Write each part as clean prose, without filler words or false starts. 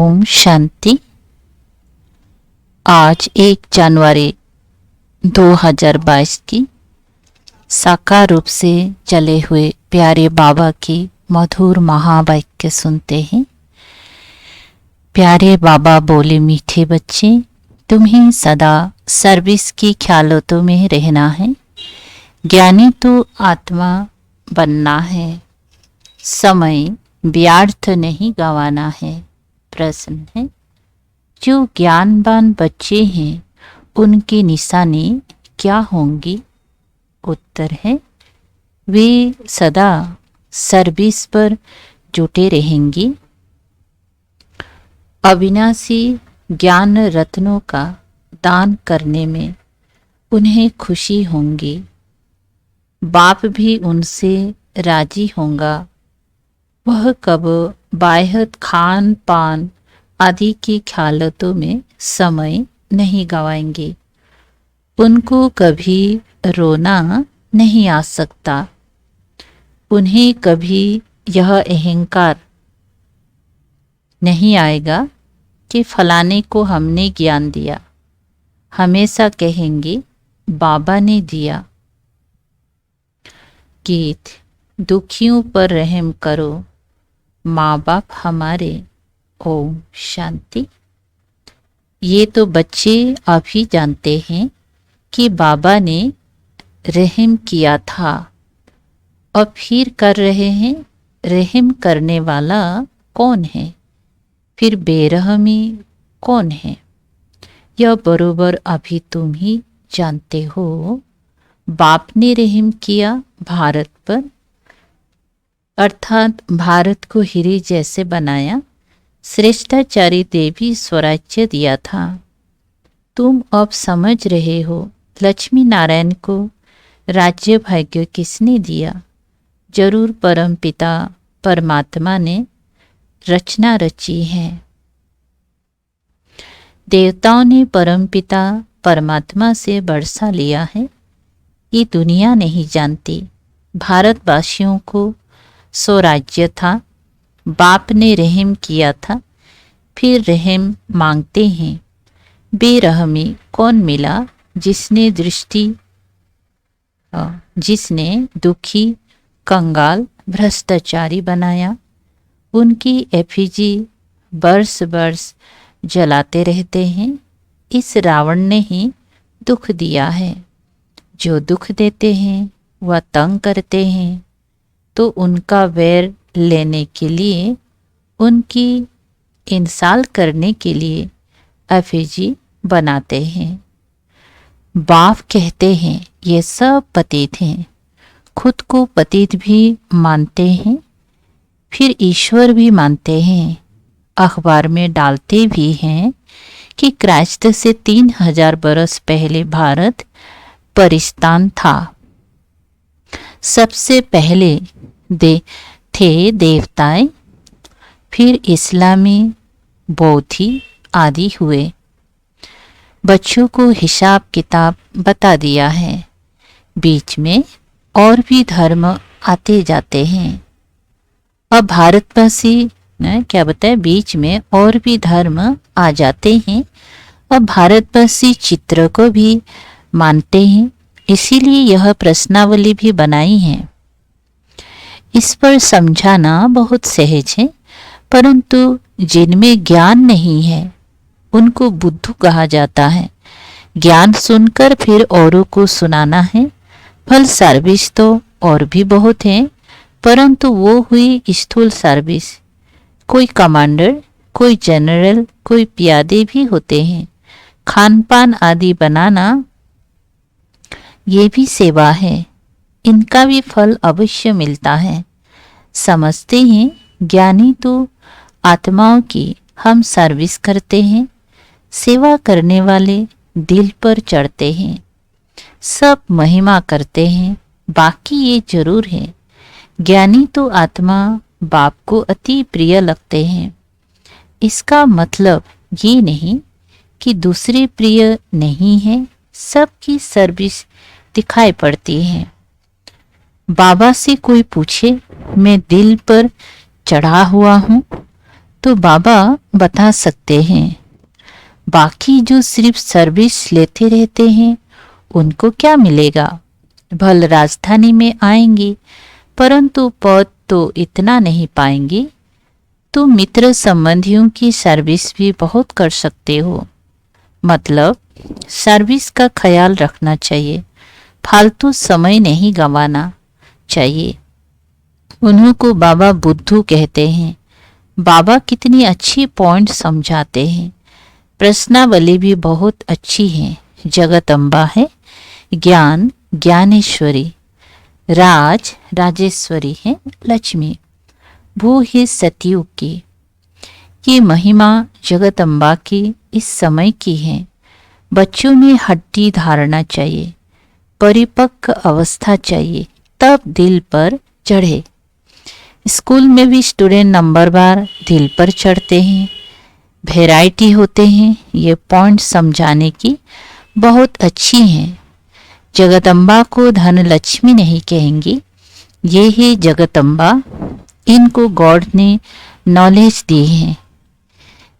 ओम शांति। आज 1 जनवरी 2022 की साकार रूप से चले हुए प्यारे बाबा की मधुर महावाक्य सुनते हैं। प्यारे बाबा बोले, मीठे बच्चे, तुम्हें सदा सर्विस की ख्यालों में रहना है। ज्ञानी तो आत्मा बनना है, समय व्यर्थ नहीं गंवाना है। प्रश्न है, जो ज्ञानवान बच्चे हैं उनकी निशानी क्या होंगी? उत्तर है, वे सदा सर्विस पर जुटे रहेंगी। अविनाशी ज्ञान रत्नों का दान करने में उन्हें खुशी होंगी। बाप भी उनसे राजी होगा। वह कब बाह्य खान पान आदि की ख्यालों में समय नहीं गंवाएंगे। उनको कभी रोना नहीं आ सकता। उन्हें कभी यह अहंकार नहीं आएगा कि फलाने को हमने ज्ञान दिया। हमेशा कहेंगे, बाबा ने दिया। गीत। दुखियों पर रहम करो, माँ बाप हमारे। ओम शांति। ये तो बच्चे अभी जानते हैं कि बाबा ने रहम किया था, अब फिर कर रहे हैं। रहम करने वाला कौन है? फिर बेरहमी कौन है? यह बरोबर अभी तुम ही जानते हो। बाप ने रहम किया भारत पर, अर्थात भारत को हीरे जैसे बनाया। श्रेष्ठाचारी देवी स्वराज्य दिया था। तुम अब समझ रहे हो, लक्ष्मी नारायण को राज्य भाग्य किसने दिया? जरूर परम पिता परमात्मा ने रचना रची है। देवताओं ने परम पिता परमात्मा से बरसा लिया है। ये दुनिया नहीं जानती। भारतवासियों को स्वराज्य था, बाप ने रहम किया था, फिर रहम मांगते हैं। बेरहमी कौन मिला? जिसने दुखी कंगाल भ्रष्टाचारी बनाया। उनकी एफिजी बरस बरस जलाते रहते हैं। इस रावण ने ही दुख दिया है। जो दुख देते हैं वह तंग करते हैं, तो उनका वैर लेने के लिए, उनकी इंसाल करने के लिए एफिजी बनाते हैं। बाप कहते हैं ये सब पतित हैं। खुद को पतित भी मानते हैं, फिर ईश्वर भी मानते हैं। अखबार में डालते भी हैं कि क्राइस्ट से 3000 बरस पहले भारत परिस्तान था। सबसे पहले थे देवताएं, फिर इस्लामी, बौद्धी आदि हुए। बच्चों को हिसाब किताब बता दिया है। बीच में और भी धर्म आते जाते हैं। अब भारतवासी क्या बताए, बीच में और भी धर्म आ जाते हैं। अब भारतवासी चित्र को भी मानते हैं, इसीलिए यह प्रश्नावली भी बनाई है। इस पर समझाना बहुत सहज है, परंतु जिनमें ज्ञान नहीं है उनको बुद्धू कहा जाता है। ज्ञान सुनकर फिर औरों को सुनाना है। फल सर्विस तो और भी बहुत है, परंतु वो हुई स्थूल सर्विस। कोई कमांडर, कोई जनरल, कोई प्यादे भी होते हैं। खान पान आदि बनाना ये भी सेवा है। इनका भी फल अवश्य मिलता है। समझते हैं ज्ञानी तो आत्माओं की हम सर्विस करते हैं। सेवा करने वाले दिल पर चढ़ते हैं, सब महिमा करते हैं। बाकी ये जरूर है, ज्ञानी तो आत्मा बाप को अति प्रिय लगते हैं। इसका मतलब ये नहीं कि दूसरे प्रिय नहीं है। सबकी सर्विस दिखाई पड़ती है। बाबा से कोई पूछे, मैं दिल पर चढ़ा हुआ हूँ, तो बाबा बता सकते हैं। बाकी जो सिर्फ सर्विस लेते रहते हैं उनको क्या मिलेगा? भल राजधानी में आएंगे परंतु पद तो इतना नहीं पाएंगे। तो मित्र संबंधियों की सर्विस भी बहुत कर सकते हो। मतलब सर्विस का ख्याल रखना चाहिए, फालतू समय नहीं गंवाना चाहिए। उन्हों को बाबा बुद्धू कहते हैं। बाबा कितनी अच्छी पॉइंट समझाते हैं। प्रश्नावली भी बहुत अच्छी है। जगदम्बा है, ज्ञान ज्ञानेश्वरी, राज राजेश्वरी है, लक्ष्मी वो है सतयुग की। ये महिमा जगदम्बा की इस समय की है। बच्चों में हड्डी धारणा चाहिए, परिपक्व अवस्था चाहिए, तब दिल पर चढ़े। स्कूल में भी स्टूडेंट नंबर बार दिल पर चढ़ते हैं। वैरायटी होते हैं। ये पॉइंट समझाने की बहुत अच्छी हैं। जगदम्बा को धन लक्ष्मी नहीं कहेंगी, ये है जगदम्बा। इनको गॉड ने नॉलेज दी है,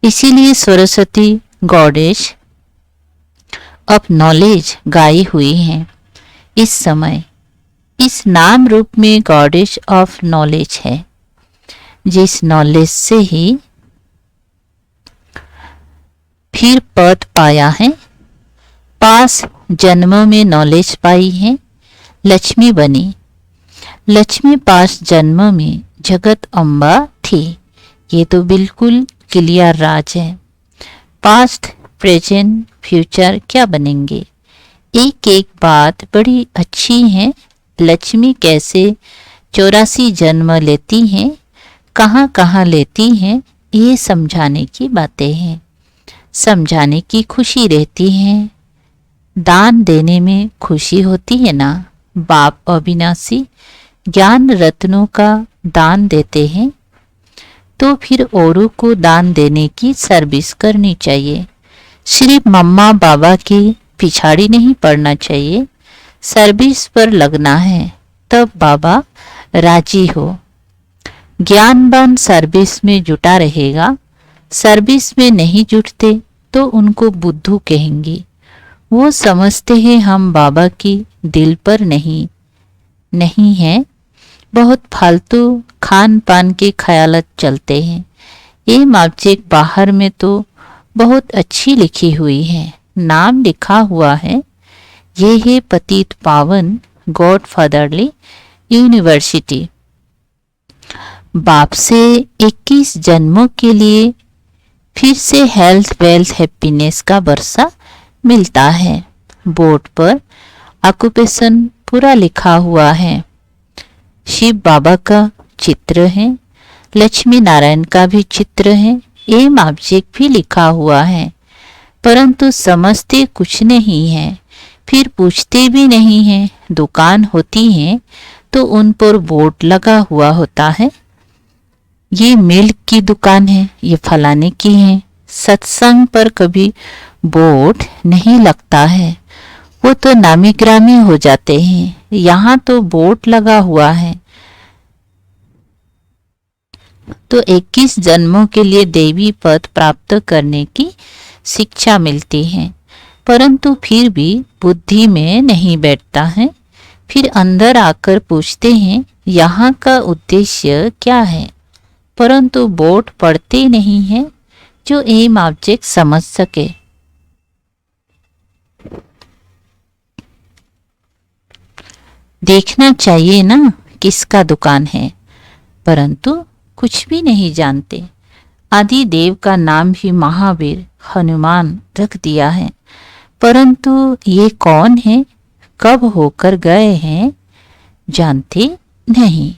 इसीलिए सरस्वती गॉडेश अब नॉलेज गाई हुई है। इस समय इस नाम रूप में गॉडेश ऑफ नॉलेज है, जिस नॉलेज से ही फिर पद पाया है। पास जन्मों में नॉलेज पाई है, लक्ष्मी बनी। लक्ष्मी पास जन्मों में जगत अम्बा थी। ये तो बिल्कुल क्लियर राज है। पास्ट प्रेजेंट फ्यूचर क्या बनेंगे? एक एक बात बड़ी अच्छी है। लक्ष्मी कैसे 84 जन्म लेती हैं, कहाँ कहाँ लेती हैं, ये समझाने की बातें हैं। समझाने की खुशी रहती है। दान देने में खुशी होती है ना। बाप अविनाशी ज्ञान रत्नों का दान देते हैं, तो फिर औरों को दान देने की सर्विस करनी चाहिए। सिर्फ मम्मा बाबा की पिछाड़ी नहीं पड़ना चाहिए, सर्विस पर लगना है, तब बाबा राजी हो। ज्ञानवान सर्विस में जुटा रहेगा। सर्विस में नहीं जुटते तो उनको बुद्धू कहेंगे। वो समझते हैं हम बाबा की दिल पर नहीं है। बहुत फालतू खान पान के ख्यालत चलते हैं। ये ऑब्जेक्ट बाहर में तो बहुत अच्छी लिखी हुई है, नाम लिखा हुआ है। ये है पतित पावन गॉड फादरली यूनिवर्सिटी। बाप से 21 जन्मों के लिए फिर से हेल्थ वेल्थ हैप्पीनेस का वर्षा मिलता है। बोर्ड पर ऑक्यूपेशन पूरा लिखा हुआ है। शिव बाबा का चित्र है, लक्ष्मी नारायण का भी चित्र है, एम ऑब्जेक्ट भी लिखा हुआ है, परंतु समझते कुछ नहीं है। फिर पूछते भी नहीं है। दुकान होती है तो उन पर बोर्ड लगा हुआ होता है, ये मिल्क की दुकान है, ये फलाने की है। सत्संग पर कभी बोर्ड नहीं लगता है, वो तो नामी ग्रामी हो जाते हैं। यहाँ तो बोर्ड लगा हुआ है। तो 21 जन्मों के लिए देवी पद प्राप्त करने की शिक्षा मिलती है, परंतु फिर भी बुद्धि में नहीं बैठता है। फिर अंदर आकर पूछते हैं यहाँ का उद्देश्य क्या है, परंतु बोर्ड पढ़ते नहीं है जो एम ऑब्जेक्ट समझ सके। देखना चाहिए ना किसका दुकान है, परंतु कुछ भी नहीं जानते। आदि देव का नाम भी महावीर हनुमान रख दिया है, परंतु ये कौन है, कब होकर गए हैं, जानते नहीं।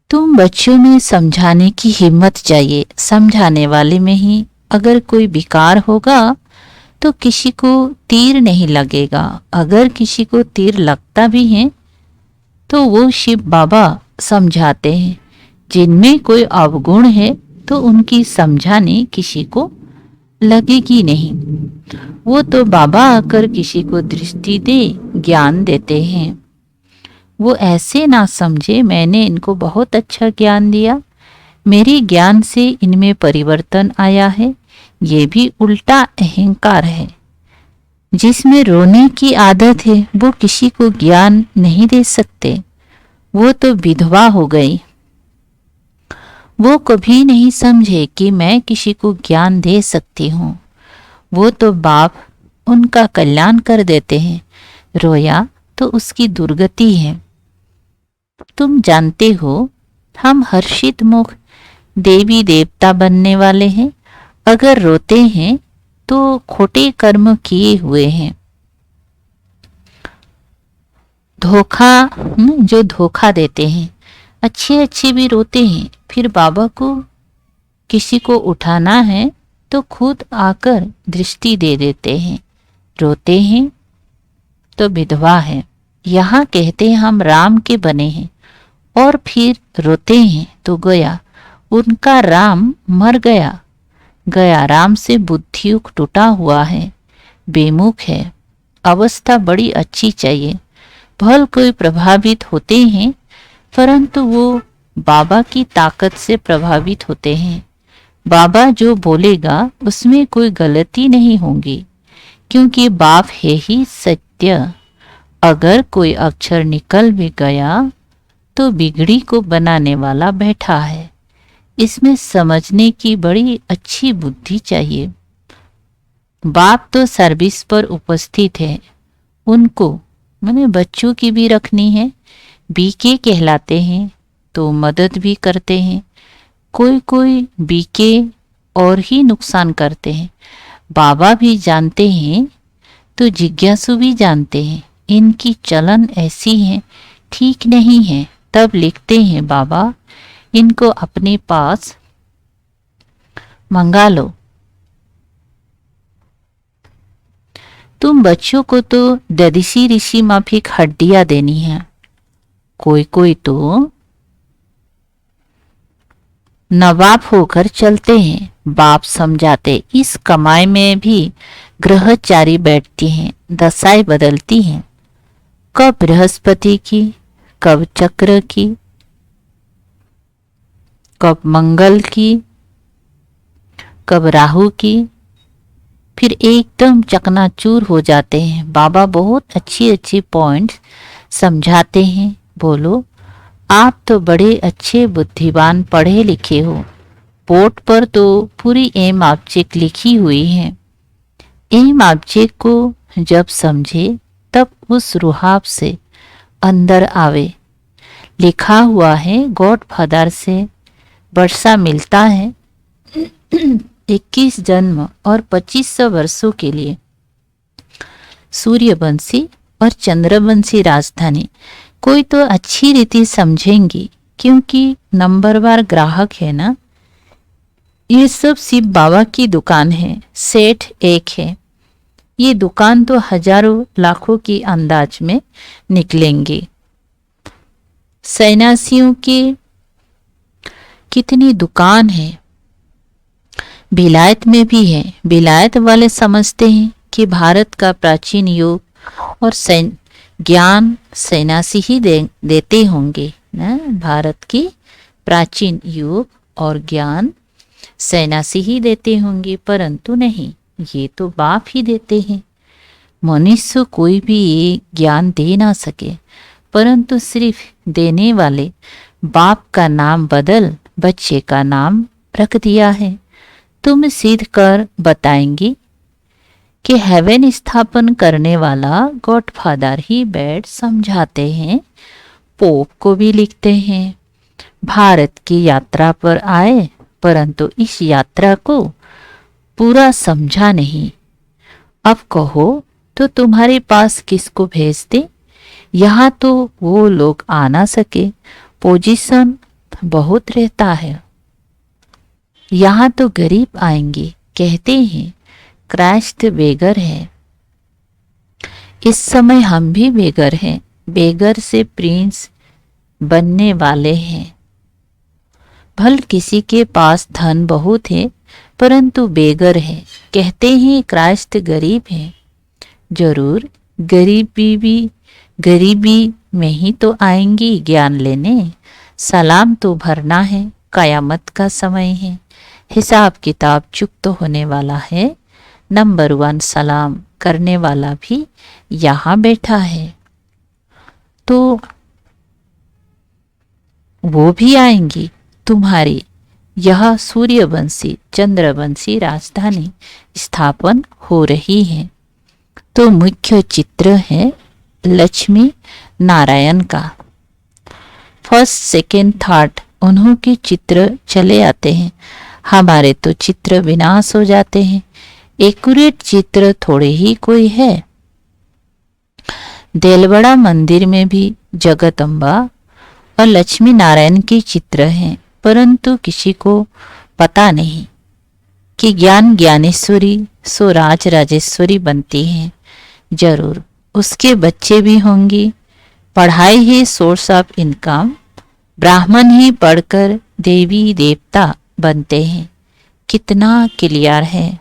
तुम बच्चों में समझाने की हिम्मत चाहिए। समझाने वाले में ही अगर कोई विकार होगा तो किसी को तीर नहीं लगेगा। अगर किसी को तीर लगता भी है तो वो शिव बाबा समझाते हैं। जिनमें कोई अवगुण है तो उनकी समझाने किसी को लगेगी नहीं। वो तो बाबा आकर किसी को दृष्टि दे ज्ञान देते हैं। वो ऐसे ना समझे मैंने इनको बहुत अच्छा ज्ञान दिया, मेरे ज्ञान से इनमें परिवर्तन आया है। ये भी उल्टा अहंकार है। जिसमें रोने की आदत है वो किसी को ज्ञान नहीं दे सकते। वो तो विधवा हो गई। वो कभी नहीं समझे कि मैं किसी को ज्ञान दे सकती हूँ। वो तो बाप उनका कल्याण कर देते हैं। रोया तो उसकी दुर्गति है। तुम जानते हो हम हर्षित मुख देवी देवता बनने वाले हैं। अगर रोते हैं तो खोटे कर्म किए हुए हैं। धोखा, जो धोखा देते हैं। अच्छे अच्छे भी रोते हैं। फिर बाबा को किसी को उठाना है तो खुद आकर दृष्टि दे देते हैं। रोते हैं तो विधवा है। यहाँ कहते हैं हम राम के बने हैं और फिर रोते हैं तो गया उनका राम मर गया। गया राम से बुद्धियुक्त टूटा हुआ है, बेमुख है। अवस्था बड़ी अच्छी चाहिए। भल कोई प्रभावित होते हैं परंतु वो बाबा की ताकत से प्रभावित होते हैं। बाबा जो बोलेगा उसमें कोई गलती नहीं होगी क्योंकि बाप है ही सत्य। अगर कोई अक्षर निकल भी गया तो बिगड़ी को बनाने वाला बैठा है। इसमें समझने की बड़ी अच्छी बुद्धि चाहिए। बाप तो सर्विस पर उपस्थित है। उनको मैंने बच्चों की भी रखनी है। बीके कहलाते हैं तो मदद भी करते हैं। कोई कोई बीके और ही नुकसान करते हैं। बाबा भी जानते हैं तो जिज्ञासु भी जानते हैं। इनकी चलन ऐसी है, ठीक नहीं है। तब लिखते हैं बाबा इनको अपने पास मंगा लो। तुम बच्चों को तो ददीसी ऋषि माफिक हड्डियां देनी है। कोई कोई तो नवाब होकर चलते हैं। बाप समझाते इस कमाई में भी ग्रहचारी बैठती हैं, दशाएं बदलती हैं। कब बृहस्पति की, कब चक्र की, कब मंगल की, कब राहु की, फिर एकदम चकनाचूर हो जाते हैं। बाबा बहुत अच्छी अच्छी पॉइंट्स समझाते हैं। बोलो आप तो बड़े अच्छे बुद्धिमान पढ़े लिखे हो। बोर्ड पर तो पूरी एम ऑब्जेक्ट लिखी हुई है। एम ऑब्जेक्ट को जब समझे तब उस रुहाब से अंदर आवे। लिखा हुआ है गॉड फादर से वर्षा मिलता है 21 जन्म और 2500 वर्षों के लिए। सूर्यवंशी और चंद्रवंशी राजधानी कोई तो अच्छी रीति समझेंगी क्योंकि नंबरवार ग्राहक है ना। ये सब शिव बाबा की दुकान है। सेठ एक है। ये दुकान तो हजारों लाखों की अंदाज में निकलेंगी। सन्यासियों की कितनी दुकान है। विलायत में भी है। विलायत वाले समझते हैं कि भारत का प्राचीन युग और ज्ञान सन्यासी ही देते होंगे ना। भारत की प्राचीन युग और ज्ञान सन्यासी ही देते होंगे, परंतु नहीं, ये तो बाप ही देते हैं। मनुष्य कोई भी ये ज्ञान दे ना सके, परंतु सिर्फ देने वाले बाप का नाम बदल बच्चे का नाम रख दिया है। तुम सिद्ध कर बताएंगी कि हेवन स्थापन करने वाला गॉड फादर ही बैठ समझाते हैं। पोप को भी लिखते हैं। भारत की यात्रा पर आए परंतु इस यात्रा को पूरा समझा नहीं। अब कहो तो तुम्हारे पास किसको भेज दे। यहाँ तो वो लोग आ ना सके, पोजीशन बहुत रहता है। यहाँ तो गरीब आएंगे। कहते हैं क्राइस्ट बेगर है। इस समय हम भी बेगर हैं। बेगर से प्रिंस बनने वाले हैं। भल किसी के पास धन बहुत है परंतु बेगर है। कहते हैं क्राइस्ट गरीब है। जरूर गरीबी में ही तो आएंगी ज्ञान लेने। सलाम तो भरना है, कयामत का समय है, हिसाब किताब चुकता होने वाला है। नंबर 1 सलाम करने वाला भी यहाँ बैठा है, तो वो भी आएंगी। तुम्हारी यह सूर्यवंशी चंद्रवंशी राजधानी स्थापन हो रही है। तो मुख्य चित्र है लक्ष्मी नारायण का। फर्स्ट सेकेंड थर्ड उन्हों के चित्र चले आते हैं, हमारे तो चित्र विनाश हो जाते हैं। एक्यूरेट चित्र थोड़े ही कोई है। देलवाड़ा मंदिर में भी जगदम्बा और लक्ष्मी नारायण के चित्र हैं, परंतु किसी को पता नहीं कि ज्ञान ज्ञानेश्वरी सो राज राजेश्वरी बनती हैं। जरूर उसके बच्चे भी होंगी। पढ़ाई ही सोर्स ऑफ इनकम, ब्राह्मण ही पढ़कर देवी देवता बनते हैं। कितना क्लियर है।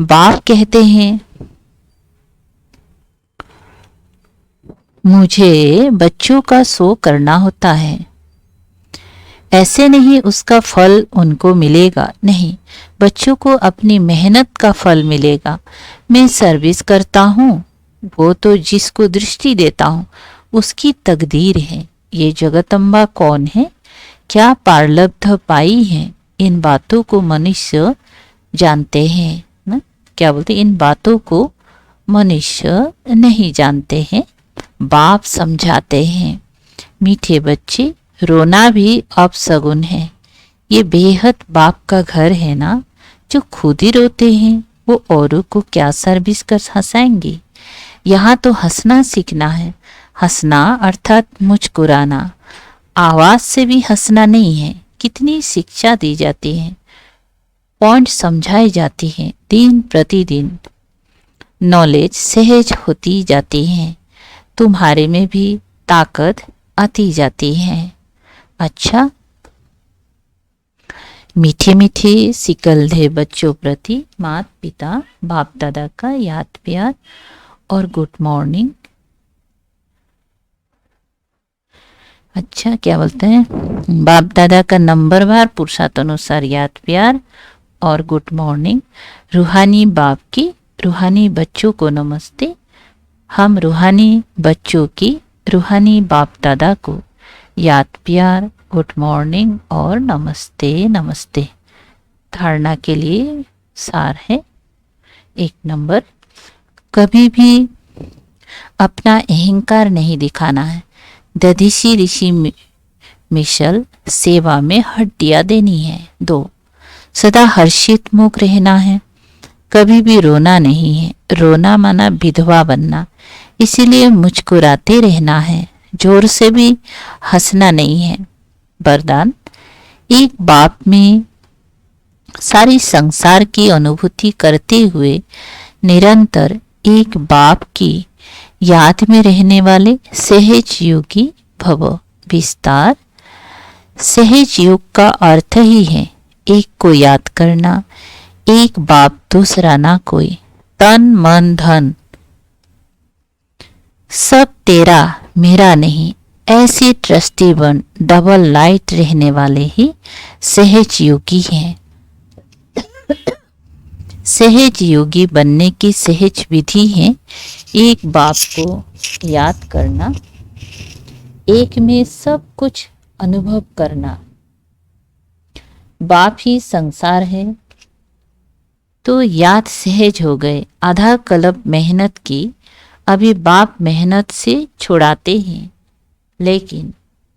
बाप कहते हैं मुझे बच्चों का शो करना होता है, ऐसे नहीं उसका फल उनको मिलेगा। नहीं, बच्चों को अपनी मेहनत का फल मिलेगा। मैं सर्विस करता हूँ, वो तो जिसको दृष्टि देता हूँ उसकी तकदीर है। ये जगदम्बा कौन है, क्या पारलब्ध पाई है, इन बातों को मनुष्य जानते हैं ना। क्या बोलते, इन बातों को मनुष्य नहीं जानते हैं, बाप समझाते हैं। मीठे बच्चे, रोना भी अपशगुन है। ये बेहद बाप का घर है ना। जो खुद ही रोते हैं वो औरों को क्या सर्विस कर हंसाएंगे। यहाँ तो हंसना सीखना है। हंसना अर्थात मुस्कुराना, आवाज से भी हंसना नहीं है। कितनी शिक्षा दी जाती है, पॉइंट समझाई जाती है। दिन प्रतिदिन नॉलेज सहज होती जाती है। तुम्हारे में भी ताकत आती जाती है। अच्छा, मीठे मीठे सिकलधे बच्चों प्रति माता पिता बाप दादा का याद प्यार और गुड मॉर्निंग। अच्छा, क्या बोलते हैं, बाप दादा का नंबर वार पुरुषार्थानुसार याद प्यार और गुड मॉर्निंग। रूहानी बाप की रूहानी बच्चों को नमस्ते। हम रूहानी बच्चों की रूहानी बाप दादा को याद प्यार, गुड मॉर्निंग और नमस्ते नमस्ते। धारणा के लिए सार है। 1 नंबर, कभी भी अपना अहंकार नहीं दिखाना है। दधीसी ऋषि मिशल सेवा में हड्डियां देनी है। 2, सदा हर्षित मुख रहना है, कभी भी रोना नहीं है। रोना माना विधवा बनना, इसीलिए मुस्कुराते रहना है, जोर से भी हंसना नहीं है। वरदान, एक बाप में सारी संसार की अनुभूति करते हुए निरंतर एक बाप की याद में रहने वाले सहज योगी भव। विस्तार, सहज योग का अर्थ ही है एक को याद करना, एक बाप दूसरा ना कोई। तन मन धन सब तेरा मेरा नहीं, ऐसे ट्रस्टी बन डबल लाइट रहने वाले ही सहज योगी हैं। सहज योगी बनने की सहज विधि है एक बाप को याद करना, एक में सब कुछ अनुभव करना। बाप ही संसार है तो याद सहज हो गए। आधा कल्प मेहनत की, अभी बाप मेहनत से छुड़ाते हैं, लेकिन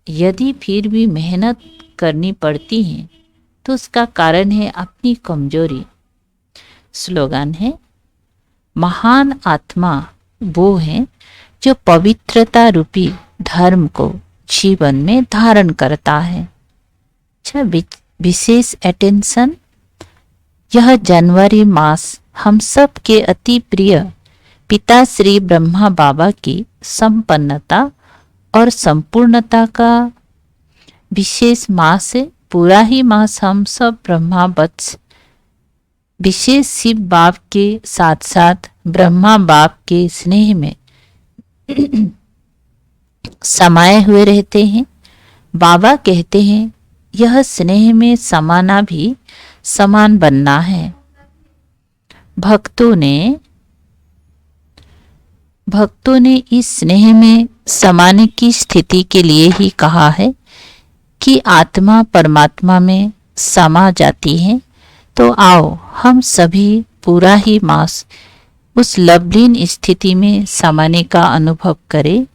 यदि फिर भी मेहनत करनी पड़ती है तो उसका कारण है अपनी कमजोरी। स्लोगन है, महान आत्मा वो है जो पवित्रता रूपी धर्म को जीवन में धारण करता है। अच्छा, विशेष अटेंशन, यह जनवरी मास हम सब के अति प्रिय पिता श्री ब्रह्मा बाबा की संपन्नता और संपूर्णता का विशेष मास है। पूरा ही मास हम सब ब्रह्मा वत्स विशेष शिव बाप के साथ साथ ब्रह्मा बाप के स्नेह में समाये हुए रहते हैं। बाबा कहते हैं यह स्नेह में समाना भी समान बनना है। भक्तों ने इस स्नेह में समाने की स्थिति के लिए ही कहा है कि आत्मा परमात्मा में समा जाती है। तो आओ हम सभी पूरा ही मास उस लवलीन स्थिति में समाने का अनुभव करें।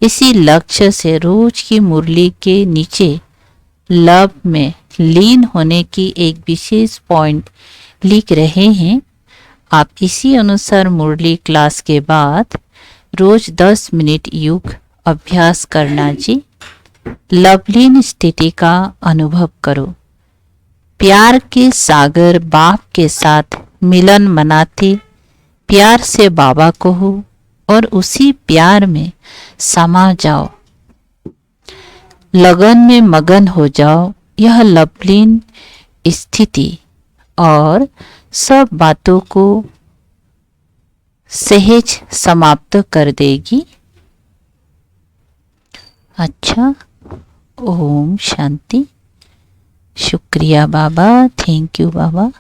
इसी लक्ष्य से रोज की मुरली के नीचे लव में लीन होने की एक विशेष पॉइंट लिख रहे हैं। आप इसी अनुसार मुरली क्लास के बाद रोज 10 मिनट योग अभ्यास करना जी। लवलीन स्थिति का अनुभव करो। प्यार के सागर बाप के साथ मिलन मनाते प्यार से बाबा को हो और उसी प्यार में समा जाओ। लगन में मगन हो जाओ। यह लवलीन स्थिति और सब बातों को सहज समाप्त कर देगी। अच्छा, ओम शांति। शुक्रिया बाबा, थैंक यू बाबा।